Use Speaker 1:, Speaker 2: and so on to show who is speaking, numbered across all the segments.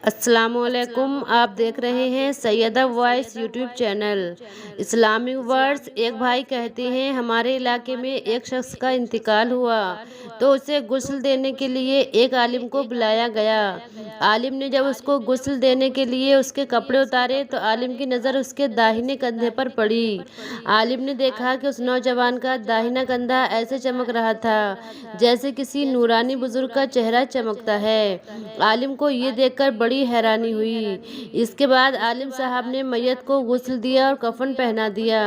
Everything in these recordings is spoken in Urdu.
Speaker 1: السلام علیکم، آپ دیکھ رہے ہیں Syeda voice YouTube channel Islamic words. ایک بھائی کہتے ہیں ہمارے علاقے میں ایک شخص کا انتقال ہوا تو اسے غسل دینے کے لیے ایک عالم کو بلایا گیا۔ عالم نے جب اس کو غسل دینے کے لیے اس کے کپڑے اتارے تو عالم کی نظر اس کے داہنے کندھے پر پڑی۔ عالم نے دیکھا کہ اس نوجوان کا داہنا کندھا ایسے چمک رہا تھا جیسے کسی نورانی بزرگ کا چہرہ چمکتا ہے۔ عالم کو یہ دیکھ کر بڑی حیرانی ہوئی۔ اس کے بعد عالم صاحب نے میت کو غسل دیا اور کفن پہنا دیا۔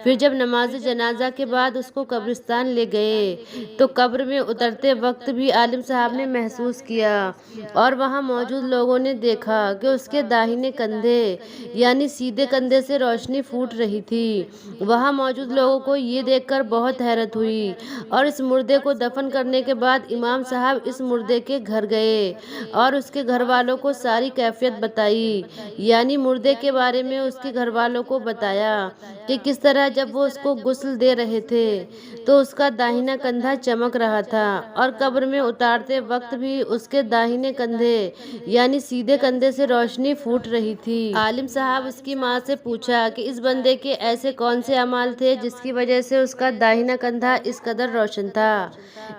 Speaker 1: پھر جب نماز جنازہ کے بعد اس کو قبرستان لے گئے تو قبر میں اترتے وقت بھی عالم صاحب نے محسوس کیا اور وہاں موجود لوگوں نے دیکھا کہ اس کے داہنے کندھے یعنی سیدھے کندھے سے روشنی پھوٹ رہی تھی۔ وہاں موجود لوگوں کو یہ دیکھ کر بہت حیرت ہوئی اور اس مردے کو دفن کرنے کے بعد امام صاحب اس مردے کے گھر گئے اور اس کے گھر والوں کو ساری کیفیت بتائی، یعنی مردے کے بارے میں اس کے گھر والوں کو بتایا کہ کس طرح جب وہ اس کو غسل دے رہے تھے تو اس کا داہنا کندھا چمک رہا تھا اور قبر میں اتارتے وقت بھی اس کے داہنے کندھے یعنی سیدھے کندھے سے روشنی پھوٹ رہی تھی۔ عالم صاحب اس کی ماں سے پوچھا کہ اس بندے کے ایسے کون سے اعمال تھے جس کی وجہ سے اس کا داہنا کندھا اس قدر روشن تھا۔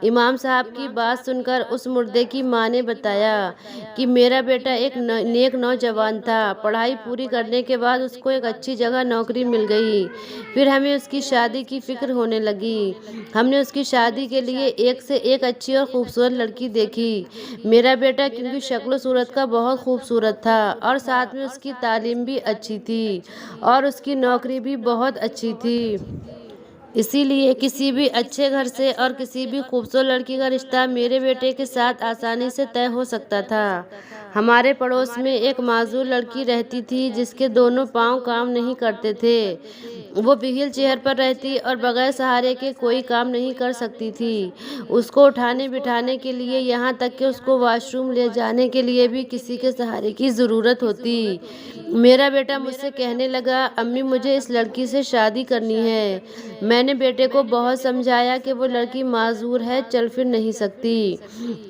Speaker 1: امام صاحب کی بات سن کر اس مردے کی ماں نے بتایا کہ میرا بیٹا ایک نیک نوجوان تھا، پڑھائی پوری کرنے کے بعد اس کو ایک اچھی جگہ نوکری مل گئی، پھر ہمیں اس کی شادی کی فکر ہونے لگی۔ ہم نے اس کی شادی کے لیے ایک سے ایک اچھی اور خوبصورت لڑکی دیکھی۔ میرا بیٹا کیونکہ شکل و صورت کا بہت خوبصورت تھا اور ساتھ میں اس کی تعلیم بھی اچھی تھی اور اس کی نوکری بھی بہت اچھی تھی، اسی لیے کسی بھی اچھے گھر سے اور کسی بھی خوبصورت لڑکی کا رشتہ میرے بیٹے کے ساتھ آسانی سے طے ہو سکتا تھا۔ ہمارے پڑوس میں ایک معذور لڑکی رہتی تھی جس کے دونوں پاؤں کام نہیں کرتے تھے۔ وہ وہیل چیئر پر رہتی اور بغیر سہارے کے کوئی کام نہیں کر سکتی تھی۔ اس کو اٹھانے بٹھانے کے لیے یہاں تک کہ اس کو واش روم لے جانے کے لیے بھی کسی کے سہارے کی ضرورت ہوتی۔ میرا بیٹا مجھ سے کہنے لگا امی مجھے اس لڑکی سے شادی کرنی ہے۔ میں نے بیٹے کو بہت سمجھایا کہ وہ لڑکی معذور ہے، چل پھر نہیں سکتی،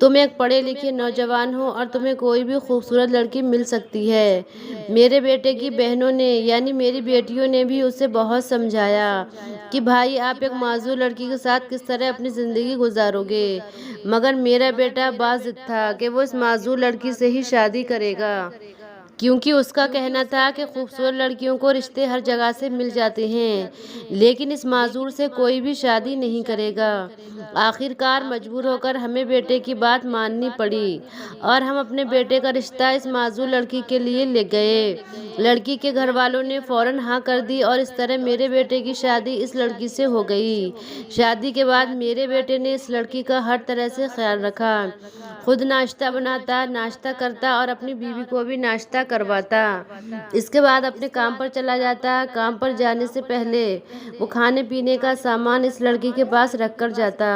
Speaker 1: تم ایک پڑھے لکھے نوجوان ہو اور تمہیں کوئی بھی خوبصورت لڑکی مل سکتی ہے۔ میرے بیٹے کی بہنوں نے یعنی میری بیٹیوں نے بھی اسے بہت سمجھایا کہ بھائی آپ ایک معذور لڑکی کے ساتھ کس طرح اپنی زندگی گزارو گے، مگر میرا بیٹا باضد تھا کہ وہ اس معذور لڑکی سے ہی شادی کرے گا، کیونکہ اس کا کہنا تھا کہ خوبصورت لڑکیوں کو رشتے ہر جگہ سے مل جاتے ہیں لیکن اس معذور سے کوئی بھی شادی نہیں کرے گا۔ آخر کار مجبور ہو کر ہمیں بیٹے کی بات ماننی پڑی اور ہم اپنے بیٹے کا رشتہ اس معذور لڑکی کے لیے لے گئے۔ لڑکی کے گھر والوں نے فوراً ہاں کر دی اور اس طرح میرے بیٹے کی شادی اس لڑکی سے ہو گئی۔ شادی کے بعد میرے بیٹے نے اس لڑکی کا ہر طرح سے خیال رکھا، خود ناشتہ بناتا، ناشتہ کرتا اور اپنی بیوی کو بھی ناشتہ کرواتا۔ اس کے بعد اپنے کام پر چلا جاتا۔ کام پر جانے سے پہلے وہ کھانے پینے کا سامان اس لڑکی کے پاس رکھ کر جاتا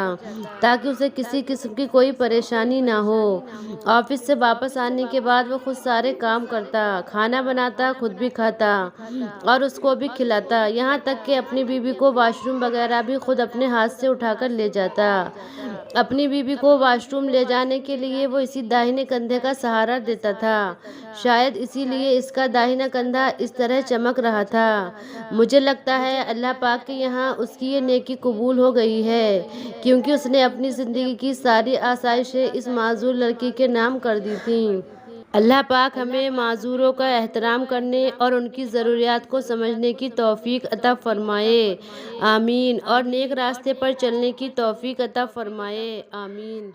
Speaker 1: تاکہ اسے کسی قسم کی کوئی پریشانی نہ ہو۔ آفس سے واپس آنے کے بعد وہ خود سارے کام کرتا، کھانا بناتا، خود بھی کھاتا اور اس کو بھی کھلاتا، یہاں تک کہ اپنی بیوی کو واش روم وغیرہ بھی خود اپنے ہاتھ سے اٹھا کر لے جاتا۔ اپنی بیوی کو واش روم لے جانے کے لیے وہ اسی داہنے کندھے کا سہارا دیتا تھا، شاید اسی لیے اس کا داہنا کندھا اس طرح چمک رہا تھا۔ مجھے لگتا ہے اللہ پاک کے یہاں اس کی یہ نیکی قبول ہو گئی ہے کیونکہ اس نے اپنی زندگی کی ساری آسائشیں اس معذور لڑکی کے نام کر دی تھیں۔ اللہ پاک ہمیں معذوروں کا احترام کرنے اور ان کی ضروریات کو سمجھنے کی توفیق عطا فرمائے، آمین، اور نیک راستے پر چلنے کی توفیق عطا فرمائے، آمین۔